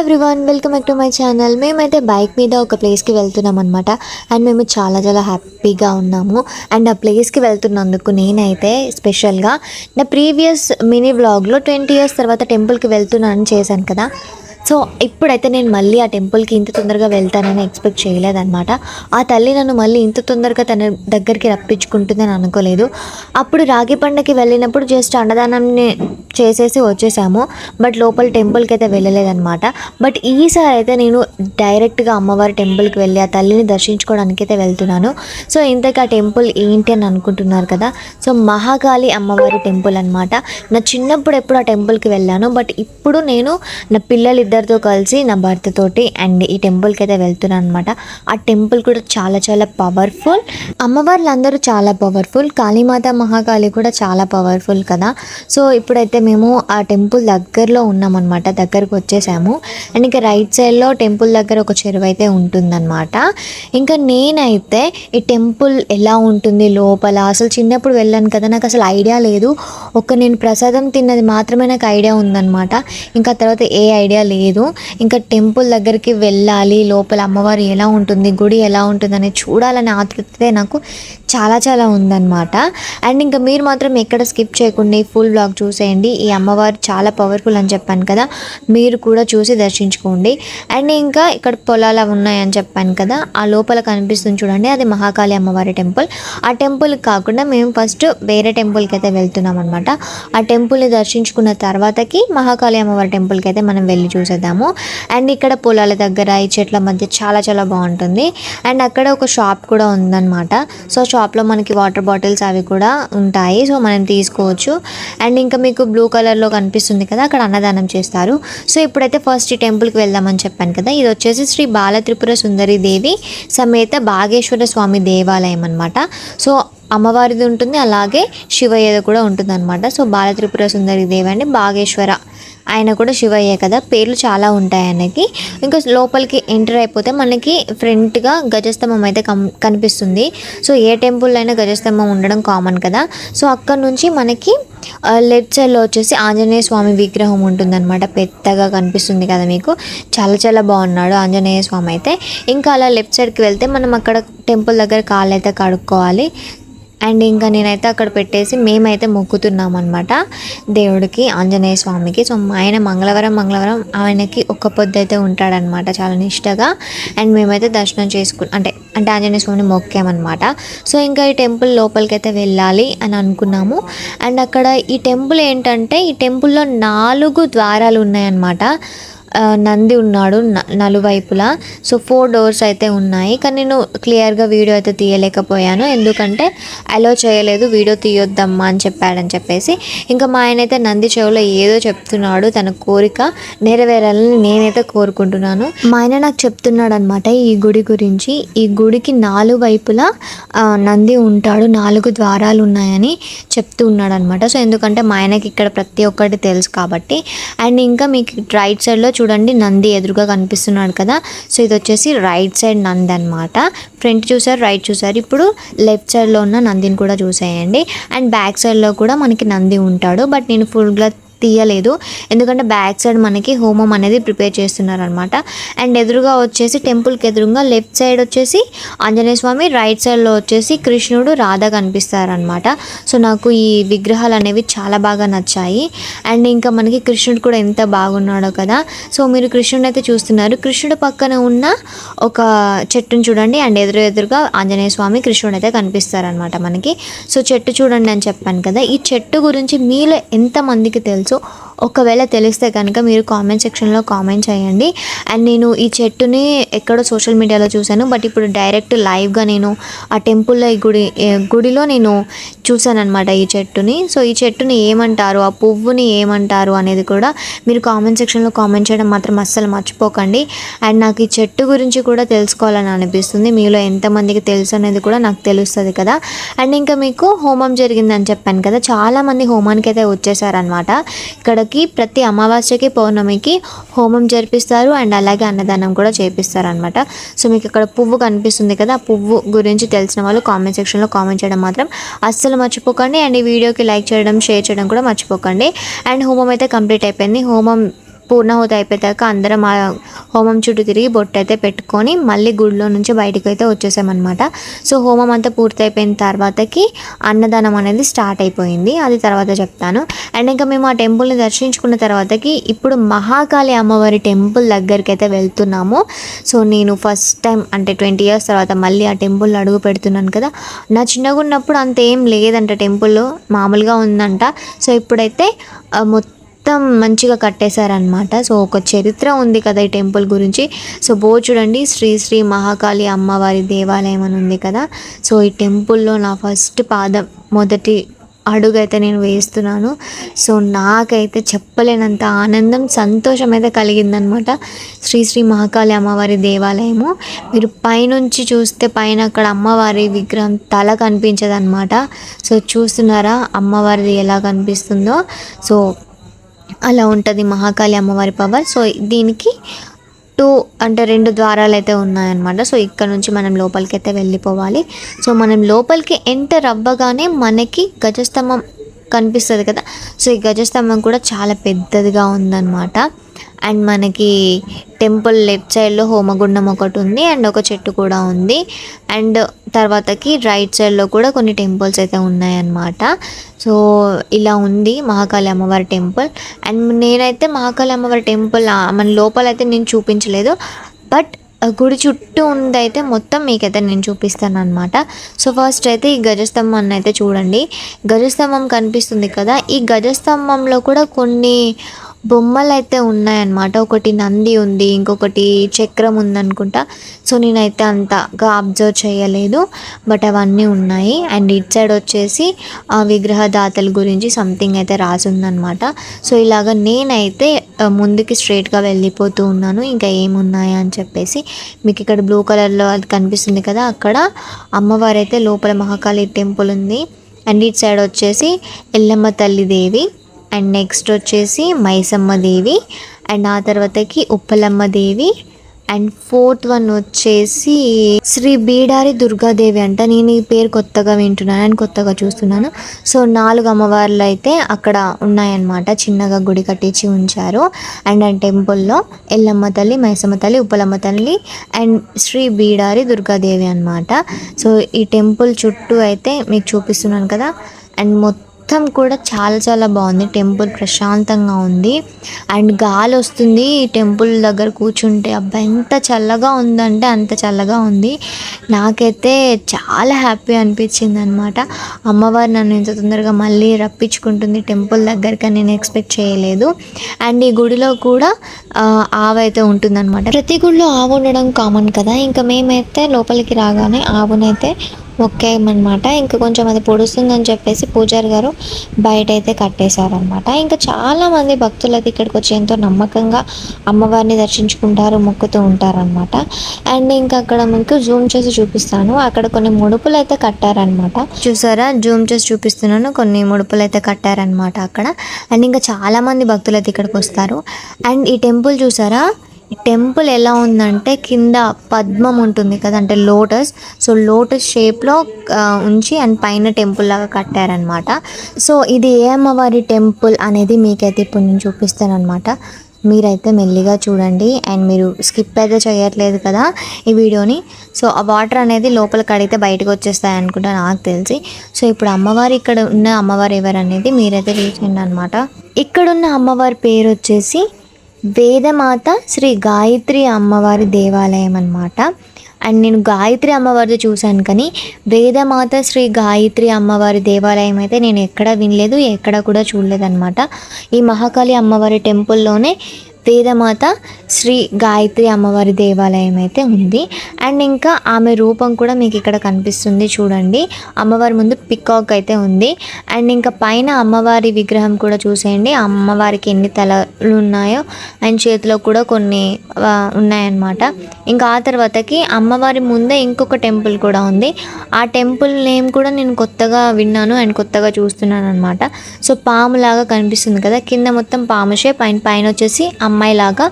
Everyone, welcome back to my channel. మేమైతే bike మీద ఒక ప్లేస్కి వెళ్తున్నాం అనమాట. అండ్ మేము చాలా హ్యాపీగా ఉన్నాము. అండ్ ఆ ప్లేస్కి వెళ్తున్నందుకు నేనైతే స్పెషల్గా నా ప్రీవియస్ మినీ వ్లాగ్లో 20 years తర్వాత టెంపుల్కి వెళ్తున్నానని చేశాను కదా. సో ఇప్పుడైతే నేను మళ్ళీ ఆ టెంపుల్కి ఇంత తొందరగా వెళ్తానని ఎక్స్పెక్ట్ చేయలేదన్నమాట. ఆ తల్లి నన్ను మళ్ళీ ఇంత తొందరగా తన దగ్గరికి రప్పించుకుంటుందని అనుకోలేదు. అప్పుడు రాగి పండగకి వెళ్ళినప్పుడు జస్ట్ అన్నదానాన్ని చేసేసి వచ్చేసాము. బట్ లోపల టెంపుల్కి అయితే వెళ్ళలేదన్నమాట. బట్ ఈసారి అయితే నేను డైరెక్ట్గా అమ్మవారి టెంపుల్కి వెళ్ళి ఆ తల్లిని దర్శించుకోవడానికి అయితే వెళ్తున్నాను. సో ఇంతకీ ఆ టెంపుల్ ఏంటి అని అనుకుంటున్నారు కదా. సో మహాకాళి అమ్మవారి టెంపుల్ అనమాట. నా చిన్నప్పుడు ఎప్పుడు ఆ టెంపుల్కి వెళ్ళాను. బట్ ఇప్పుడు నేను నా పిల్లలిద్దరితో కలిసి నా భర్త తోటి అండ్ ఈ టెంపుల్కి అయితే వెళ్తున్నాను అనమాట. ఆ టెంపుల్ కూడా చాలా పవర్ఫుల్. అమ్మవార్లు అందరూ చాలా పవర్ఫుల్. కాళీమాత మహాకాళి కూడా చాలా పవర్ఫుల్ కదా. సో ఇప్పుడైతే మేము ఆ టెంపుల్ దగ్గరలో ఉన్నామన్నమాట. దగ్గరకు వచ్చేసాము. అండ్ ఇంకా రైట్ సైడ్లో టెంపుల్ దగ్గర ఒక చెరువు అయితే ఉంటుందన్నమాట. ఇంకా నేనైతే ఈ టెంపుల్ ఎలా ఉంటుంది లోపల అసలు చిన్నప్పుడు వెళ్ళాను కదా, నాకు అసలు ఐడియా లేదు. నేను ప్రసాదం తిన్నది మాత్రమే నాకు ఐడియా ఉందన్నమాట. ఇంకా తర్వాత ఏ ఐడియా లేదు. ఇంకా టెంపుల్ దగ్గరికి వెళ్ళాలి, లోపల అమ్మవారు ఎలా ఉంటుంది, గుడి ఎలా ఉంటుంది అనేది చూడాలనే ఆతృతే నాకు చాలా ఉందన్నమాట. అండ్ ఇంకా మీరు మాత్రం ఎక్కడ స్కిప్ చేయకుండా ఈ ఫుల్ బ్లాగ్ చూసేయండి. ఈ అమ్మవారు చాలా పవర్ఫుల్ అని చెప్పాను కదా, మీరు కూడా చూసి దర్శించుకోండి. అండ్ ఇంకా ఇక్కడ పొలాలు ఉన్నాయని చెప్పాను కదా, ఆ లోపల కనిపిస్తుంది చూడండి, అది మహాకాళి అమ్మవారి టెంపుల్. ఆ టెంపుల్ కాకుండా మేము ఫస్ట్ వేరే టెంపుల్కి అయితే వెళ్తున్నాం అనమాట. ఆ టెంపుల్ని దర్శించుకున్న తర్వాతకి మహాకాళి అమ్మవారి టెంపుల్కి అయితే మనం వెళ్ళి చూసేద్దాము. అండ్ ఇక్కడ పొలాల దగ్గర ఈ చెట్ల మధ్య చాలా బాగుంటుంది. అండ్ అక్కడ ఒక షాప్ కూడా ఉందన్నమాట. సో షాప్లో మనకి వాటర్ బాటిల్స్ అవి కూడా ఉంటాయి. సో మనం తీసుకోవచ్చు. అండ్ ఇంకా మీకు బ్లూ కలర్లో కనిపిస్తుంది కదా, అక్కడ అన్నదానం చేస్తారు. సో ఇప్పుడైతే ఫస్ట్ ఈ టెంపుల్కి వెళ్దామని చెప్పాను కదా. ఇది వచ్చేసి శ్రీ బాలత్రిపుర సుందరి దేవి సమేత బాగేశ్వర స్వామి దేవాలయం అనమాట. సో అమ్మవారిది ఉంటుంది, అలాగే శివయ్యది కూడా ఉంటుంది అనమాట. సో బాలత్రిపుర సుందరి దేవి అండి, బాగేశ్వర ఆయన కూడా శివయ్య కదా, పేర్లు చాలా ఉంటాయి ఆయనకి. ఇంకా లోపలికి ఎంటర్ అయిపోతే మనకి ఫ్రంట్గా గజస్తంభం అయితే కనిపిస్తుంది. సో ఏ టెంపుల్ అయినా గజస్తంభం ఉండడం కామన్ కదా. సో అక్కడ నుంచి మనకి లెఫ్ట్ సైడ్లో వచ్చేసి ఆంజనేయ స్వామి విగ్రహం ఉంటుందన్నమాట. పెద్దగా కనిపిస్తుంది కదా మీకు, చాలా బాగున్నాడు ఆంజనేయ స్వామి అయితే. ఇంకా అలా లెఫ్ట్ సైడ్కి వెళ్తే మనం అక్కడ టెంపుల్ దగ్గర కాళ్ళు అయితే కడుక్కోవాలి. అండ్ ఇంకా నేనైతే అక్కడ పెట్టేసి మేమైతే మొక్కుతున్నాం అనమాట దేవుడికి, ఆంజనేయ స్వామికి. సో ఆయన మంగళవారం ఆయనకి ఒక్క పొద్దు అయితే ఉంటాడనమాట చాలా నిష్టగా. అండ్ మేమైతే దర్శనం అంటే ఆంజనేయ స్వామిని మొక్కామన్నమాట. సో ఇంకా ఈ టెంపుల్ లోపలికి అయితే వెళ్ళాలి అని అనుకున్నాము. అండ్ అక్కడ ఈ టెంపుల్ ఏంటంటే, ఈ టెంపుల్లో 4 ద్వారాలు ఉన్నాయన్నమాట. నంది ఉన్నాడు నలువైపులా. సో 4 doors అయితే ఉన్నాయి. కానీ నేను క్లియర్గా వీడియో అయితే తీయలేకపోయాను, ఎందుకంటే అలో చేయలేదు, వీడియో తీయొద్దమ్మా అని చెప్పేసి. ఇంకా మా ఆయన అయితే నంది చెవులో ఏదో చెప్తున్నాడు, తన కోరిక నెరవేరాలని నేనైతే కోరుకుంటున్నాను. మా ఆయన నాకు చెప్తున్నాడు అనమాట ఈ గుడి గురించి. ఈ గుడికి 4 వైపులా నంది ఉంటాడు, 4 ద్వారాలు ఉన్నాయని చెప్తూ ఉన్నాడు అనమాట. సో ఎందుకంటే మా ఆయనకి ఇక్కడ ప్రతి ఒక్కటి తెలుసు కాబట్టి. అండ్ ఇంకా మీకు రైట్ సైడ్లో చూడండి నంది ఎదురుగా కనిపిస్తున్నాడు కదా. సో ఇది వచ్చేసి రైట్ సైడ్ నంది అనమాట. ఫ్రంట్ చూసారు, రైట్ చూసారు. ఇప్పుడు లెఫ్ట్ సైడ్లో ఉన్న నందిని కూడా చూసేయండి. అండ్ బ్యాక్ సైడ్లో కూడా మనకి నంది ఉంటాడు. బట్ నేను ఫుల్గా తీయలేదు, ఎందుకంటే బ్యాక్ సైడ్ మనకి హోమం అనేది ప్రిపేర్ చేస్తున్నారు అనమాట. అండ్ ఎదురుగా వచ్చేసి టెంపుల్కి ఎదురుగా లెఫ్ట్ సైడ్ వచ్చేసి ఆంజనేయ స్వామి, రైట్ సైడ్లో వచ్చేసి కృష్ణుడు, రాధ కనిపిస్తారనమాట. సో నాకు ఈ విగ్రహాలు అనేవి చాలా బాగా నచ్చాయి. అండ్ ఇంకా మనకి కృష్ణుడు కూడా ఎంత బాగున్నాడో కదా. సో మీరు కృష్ణుడు అయితే చూస్తున్నారు, కృష్ణుడు పక్కన ఉన్న ఒక చెట్టును చూడండి. అండ్ ఎదురుగా ఆంజనేయ స్వామి, కృష్ణుడు అయితే కనిపిస్తారనమాట మనకి. సో చెట్టు చూడండి అని చెప్పాను కదా. ఈ చెట్టు గురించి మీలో ఎంతమందికి తెలుసు? ఒకవేళ తెలిస్తే కనుక మీరు కామెంట్ సెక్షన్లో కామెంట్ చేయండి. అండ్ నేను ఈ చెట్టుని ఎక్కడో సోషల్ మీడియాలో చూశాను, బట్ ఇప్పుడు డైరెక్ట్ లైవ్గా నేను ఆ టెంపుల్లో ఈ గుడిలో నేను చూశాను అనమాట ఈ చెట్టుని. సో ఈ చెట్టుని ఏమంటారు, ఆ పువ్వుని ఏమంటారు అనేది కూడా మీరు కామెంట్ సెక్షన్లో కామెంట్ చేయడం మాత్రం అస్సలు మర్చిపోకండి. అండ్ నాకు ఈ చెట్టు గురించి కూడా తెలుసుకోవాలని అనిపిస్తుంది, మీలో ఎంతమందికి తెలుసు అనేది కూడా నాకు తెలుస్తుంది కదా. అండ్ ఇంకా మీకు హోమం జరిగిందని చెప్పాను కదా, చాలామంది హోమానికి అయితే వచ్చేసారనమాట. ఇక్కడికి ప్రతి అమావాస్యకి పౌర్ణమికి హోమం జరిపిస్తారు. అండ్ అలాగే అన్నదానం కూడా చేపిస్తారు అనమాట. సో మీకు ఇక్కడ పువ్వు కనిపిస్తుంది కదా, ఆ పువ్వు గురించి తెలిసిన వాళ్ళు కామెంట్ సెక్షన్లో కామెంట్ చేయడం మాత్రం అస్సలు మర్చిపోకండి. అండ్ ఈ వీడియోకి లైక్ చేయడం, షేర్ చేయడం కూడా మర్చిపోకండి. అండ్ హోమం అయితే కంప్లీట్ అయిపోయింది. హోమం పూర్ణాహుతి అయిపోయాక అందరం ఆ హోమం చుట్టూ తిరిగి బొట్టు అయితే పెట్టుకొని మళ్ళీ గుడిలో నుంచి బయటకు అయితే వచ్చేసామన్నమాట. సో హోమం అంతా పూర్తి అయిపోయిన తర్వాతకి అన్నదానం అనేది స్టార్ట్ అయిపోయింది, అది తర్వాత చెప్తాను. అండ్ ఇంకా మేము ఆ టెంపుల్ని దర్శించుకున్న తర్వాతకి ఇప్పుడు మహాకాళి అమ్మవారి టెంపుల్ దగ్గరికి అయితే వెళ్తున్నాము. సో నేను ఫస్ట్ టైం అంటే 20 years తర్వాత మళ్ళీ ఆ టెంపుల్ అడుగు పెడుతున్నాను కదా. నా చిన్నగా ఉన్నప్పుడు అంత ఏం లేదంట, టెంపుల్ మామూలుగా ఉందంట. సో ఇప్పుడైతే మొత్తం మంచిగా కట్టేశారనమాట. సో ఒక చరిత్ర ఉంది కదా ఈ టెంపుల్ గురించి. సో చూడండి, శ్రీ శ్రీ మహాకాళి అమ్మవారి దేవాలయం అని ఉంది కదా. సో ఈ టెంపుల్లో నా ఫస్ట్ పాదం, మొదటి అడుగైతే నేను వేస్తున్నాను. సో నాకైతే చెప్పలేనంత ఆనందం, సంతోషం అయితే కలిగిందనమాట. శ్రీ శ్రీ మహాకాళి అమ్మవారి దేవాలయము మీరు పైనుంచి చూస్తే పైన అక్కడ అమ్మవారి విగ్రహం తల కనిపించదన్నమాట. సో చూస్తున్నారా అమ్మవారిది ఎలా కనిపిస్తుందో. సో అలా ఉంటుంది మహాకాళి అమ్మవారి పవర్. సో దీనికి 2 ద్వారాలు అయితే ఉన్నాయన్నమాట. సో ఇక్కడ నుంచి మనం లోపలికి అయితే వెళ్ళిపోవాలి. సో మనం లోపలికి ఎంటర్ అవ్వగానే మనకి గజస్తంభం కనిపిస్తుంది కదా. సో ఈ గజస్తంభం కూడా చాలా పెద్దదిగా ఉందన్నమాట. అండ్ మనకి టెంపుల్ లెఫ్ట్ సైడ్లో హోమగుండం ఒకటి ఉంది అండ్ ఒక చెట్టు కూడా ఉంది. అండ్ తర్వాతకి రైట్ సైడ్లో కూడా కొన్ని టెంపుల్స్ అయితే ఉన్నాయన్నమాట. సో ఇలా ఉంది మహాకాళి అమ్మవారి టెంపుల్. అండ్ నేనైతే మహాకాళి అమ్మవారి టెంపుల్ మన లోపలైతే నేను చూపించలేదు, బట్ గుడి చుట్టూ ఉందైతే మొత్తం మీకైతే నేను చూపిస్తాను అనమాట. సో ఫస్ట్ అయితే ఈ గజస్తంభం అయితే చూడండి. గజస్తంభం కనిపిస్తుంది కదా, ఈ గజస్తంభంలో కూడా కొన్ని బొమ్మలు అయితే ఉన్నాయన్నమాట. ఒకటి నంది ఉంది, ఇంకొకటి చక్రం ఉందనుకుంటా. సో నేనైతే అంతగా అబ్జర్వ్ చేయలేదు, బట్ అవన్నీ ఉన్నాయి. అండ్ ఇటు సైడ్ వచ్చేసి ఆ విగ్రహదాతల గురించి సంథింగ్ అయితే రాసి ఉందన్నమాట. సో ఇలాగ నేనైతే ముందుకి స్ట్రైట్గా వెళ్ళిపోతూ ఉన్నాను, ఇంకా ఏమున్నాయా అని చెప్పేసి. మీకు ఇక్కడ బ్లూ కలర్లో అది కనిపిస్తుంది కదా, అక్కడ అమ్మవారు అయితే లోపల మహాకాళి టెంపుల్ ఉంది. అండ్ ఇటు సైడ్ వచ్చేసి ఎల్లమ్మ తల్లి దేవి, అండ్ నెక్స్ట్ వచ్చేసి మైసమ్మ దేవి, అండ్ ఆ తర్వాతకి ఉప్పలమ్మ దేవి, అండ్ 4th వన్ వచ్చేసి శ్రీ బీడారి దుర్గాదేవి అంట. నేను ఈ పేరు కొత్తగా వింటున్నాను అండ్ కొత్తగా చూస్తున్నాను. సో 4 అమ్మవార్లు అయితే అక్కడ ఉన్నాయన్నమాట, చిన్నగా గుడి కట్టించి ఉంచారు. అండ్ ఆ టెంపుల్లో ఎల్లమ్మ తల్లి, మైసమ్మ తల్లి, ఉప్పలమ్మ తల్లి అండ్ శ్రీ బీడారి దుర్గాదేవి అనమాట. సో ఈ టెంపుల్ చుట్టూ అయితే మీకు చూపిస్తున్నాను కదా. అండ్ మొత్తం కూడా చాలా చాలా బాగుంది, టెంపుల్ ప్రశాంతంగా ఉంది. అండ్ గాలి వస్తుంది ఈ టెంపుల్ దగ్గర కూర్చుంటే. అబ్బా ఎంత చల్లగా ఉందంటే అంత చల్లగా ఉంది. నాకైతే చాలా హ్యాపీ అనిపించింది అనమాట. అమ్మవారు నన్ను ఇంత తొందరగా మళ్ళీ రప్పించుకుంటుంది టెంపుల్ దగ్గరికి నేను ఎక్స్పెక్ట్ చేయలేదు. అండ్ ఈ గుడిలో కూడా ఆవు అయితే ఉంటుందన్నమాట. ప్రతి గుడిలో ఆవు ఉండడం కామన్ కదా. ఇంకా మేమైతే లోపలికి రాగానే ఆవునైతే మొక్కామన్నమాట. ఇంకా కొంచెం అది పొడుస్తుందని చెప్పేసి పూజారి గారు బయట అయితే కట్టేశారనమాట. ఇంకా చాలామంది భక్తులు అయితే ఇక్కడికి వచ్చి ఎంతో నమ్మకంగా అమ్మవారిని దర్శించుకుంటారు, మొక్కుతూ ఉంటారనమాట. అండ్ ఇంకా అక్కడ మీకు జూమ్ చేసి చూపిస్తాను, అక్కడ కొన్ని ముడుపులు అయితే కట్టారనమాట. చూసారా, జూమ్ చేసి చూపిస్తున్నాను, కొన్ని ముడుపులు అయితే కట్టారనమాట అక్కడ. అండ్ ఇంకా చాలామంది భక్తులు అయితే ఇక్కడికి వస్తారు. అండ్ ఈ టెంపుల్ చూసారా, ఈ టెంపుల్ ఎలా ఉందంటే కింద పద్మం ఉంటుంది కదా, అంటే లోటస్. సో లోటస్ షేప్లో ఉంచి అండ్ పైన టెంపుల్ లాగా కట్టారనమాట. సో ఇది ఏ అమ్మవారి టెంపుల్ అనేది మీకైతే ఇప్పుడు నేను చూపిస్తాను అనమాట. మీరైతే మెల్లిగా చూడండి అండ్ మీరు స్కిప్ అయితే చేయట్లేదు కదా ఈ వీడియోని. సో ఆ వాటర్ అనేది లోపల కడిగితే బయటకు వచ్చేస్తాయి అనుకుంటా నాకు తెలిసి. సో ఇప్పుడు అమ్మవారు, ఇక్కడ ఉన్న అమ్మవారు ఎవరు అనేది మీరైతే చూసిండి అనమాట. ఇక్కడున్న అమ్మవారి పేరు వచ్చేసి వేదమాత శ్రీ గాయత్రి అమ్మవారి దేవాలయం అన్నమాట. అండ్ నేను గాయత్రి అమ్మవారిది చూశాను, కానీ వేదమాత శ్రీ గాయత్రి అమ్మవారి దేవాలయం అయితే నేను ఎక్కడా వినలేదు, ఎక్కడ కూడా చూడలేదన్నమాట. ఈ మహాకాళి అమ్మవారి టెంపుల్లోనే వేదమాత శ్రీ గాయత్రి అమ్మవారి దేవాలయం అయితే ఉంది. అండ్ ఇంకా ఆమె రూపం కూడా మీకు ఇక్కడ కనిపిస్తుంది చూడండి. అమ్మవారి ముందు పికాక్ అయితే ఉంది. అండ్ ఇంకా పైన అమ్మవారి విగ్రహం కూడా చూసేయండి, అమ్మవారికి ఎన్ని తలలు ఉన్నాయో అండ్ చేతిలో కూడా కొన్ని ఉన్నాయన్నమాట. ఇంకా ఆ తర్వాతకి అమ్మవారి ముందే ఇంకొక టెంపుల్ కూడా ఉంది. ఆ టెంపుల్ నేమ్ కూడా నేను కొత్తగా విన్నాను అండ్ కొత్తగా చూస్తున్నాను అనమాట. సో పాములాగా కనిపిస్తుంది కదా, కింద మొత్తం పాము షేప్, పైన వచ్చేసి అమ్మాయిలాగా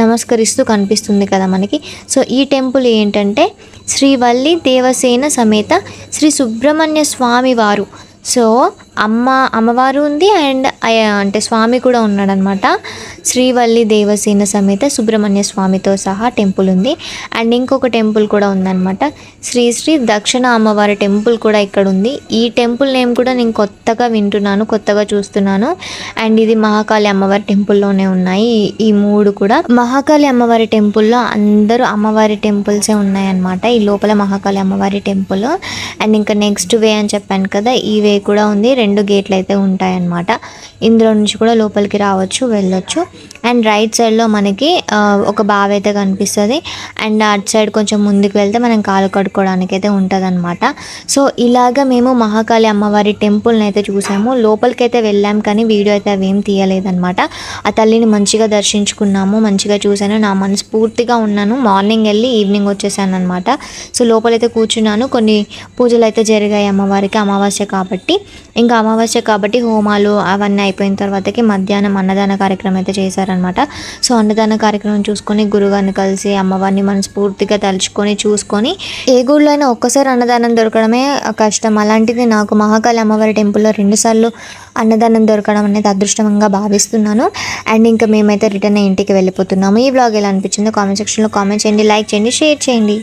నమస్కరిస్తూ కనిపిస్తుంది కదా మనకి. సో ఈ టెంపుల్ ఏంటంటే శ్రీవల్లి దేవసేన సమేత శ్రీ సుబ్రహ్మణ్య స్వామి వారు. సో అమ్మవారు ఉంది అండ్ అంటే స్వామి కూడా ఉన్నాడనమాట. శ్రీవల్లి దేవసేన సమేత సుబ్రహ్మణ్య స్వామితో సహా టెంపుల్ ఉంది. అండ్ ఇంకొక టెంపుల్ కూడా ఉందన్నమాట, శ్రీ దక్షిణ అమ్మవారి టెంపుల్ కూడా ఇక్కడ ఉంది. ఈ టెంపుల్ నేమ్ కూడా నేను కొత్తగా వింటున్నాను, కొత్తగా చూస్తున్నాను. అండ్ ఇది మహాకాళి అమ్మవారి టెంపుల్లోనే ఉన్నాయి ఈ మూడు కూడా. మహాకాళి అమ్మవారి టెంపుల్లో అందరూ అమ్మవారి టెంపుల్సే ఉన్నాయన్నమాట. ఈ లోపల మహాకాళి అమ్మవారి టెంపుల్. అండ్ ఇంకా నెక్స్ట్ వే అని చెప్పాను కదా, ఈ వే కూడా ఉంది. 2 గేట్లు అయితే ఉంటాయన్నమాట. ఇందులో నుంచి కూడా లోపలికి రావచ్చు, వెళ్ళొచ్చు. అండ్ రైట్ సైడ్లో మనకి ఒక బావి అయితే కనిపిస్తుంది. అండ్ అటు సైడ్ కొంచెం ముందుకు వెళ్తే మనం కాలు కడుక్కోవడానికి అయితే ఉంటుంది అనమాట. సో ఇలాగ మేము మహాకాళి అమ్మవారి టెంపుల్ని అయితే చూసాము. లోపలికి అయితే వెళ్ళాం కానీ వీడియో అయితే అవేం తీయలేదన్నమాట. ఆ తల్లిని మంచిగా దర్శించుకున్నాము, మంచిగా చూశాను, నా మనస్ఫూర్తిగా ఉన్నాను. మార్నింగ్ వెళ్ళి ఈవినింగ్ వచ్చేసాను అనమాట. సో లోపలైతే కూర్చున్నాను. కొన్ని పూజలు అయితే జరిగాయి అమ్మవారికి, అమావాస్య కాబట్టి. ఇంకా అమావాస్య కాబట్టి హోమాలు అవన్నీ అయిపోయిన తర్వాతకి మధ్యాహ్నం అన్నదాన కార్యక్రమం అయితే చేశారనమాట. సో అన్నదాన కార్యక్రమం చూసుకొని గురుగారిని కలిసి అమ్మవారిని మనస్ఫూర్తిగా తలుచుకొని చూసుకొని, ఏ గుడిలో అయినా ఒక్కసారి అన్నదానం దొరకడమే కష్టం. అలాంటిది నాకు మహాకాళి అమ్మవారి టెంపుల్లో 2 సార్లు అన్నదానం దొరకడం అనేది అదృష్టంగా భావిస్తున్నాను. అండ్ ఇంకా మేమైతే రిటర్న్ ఇంటికి వెళ్ళిపోతున్నాము. ఈ వ్లాగ్ ఎలా అనిపించిందో కామెంట్ సెక్షన్లో కామెంట్ చేయండి, లైక్ చేయండి, షేర్ చేయండి.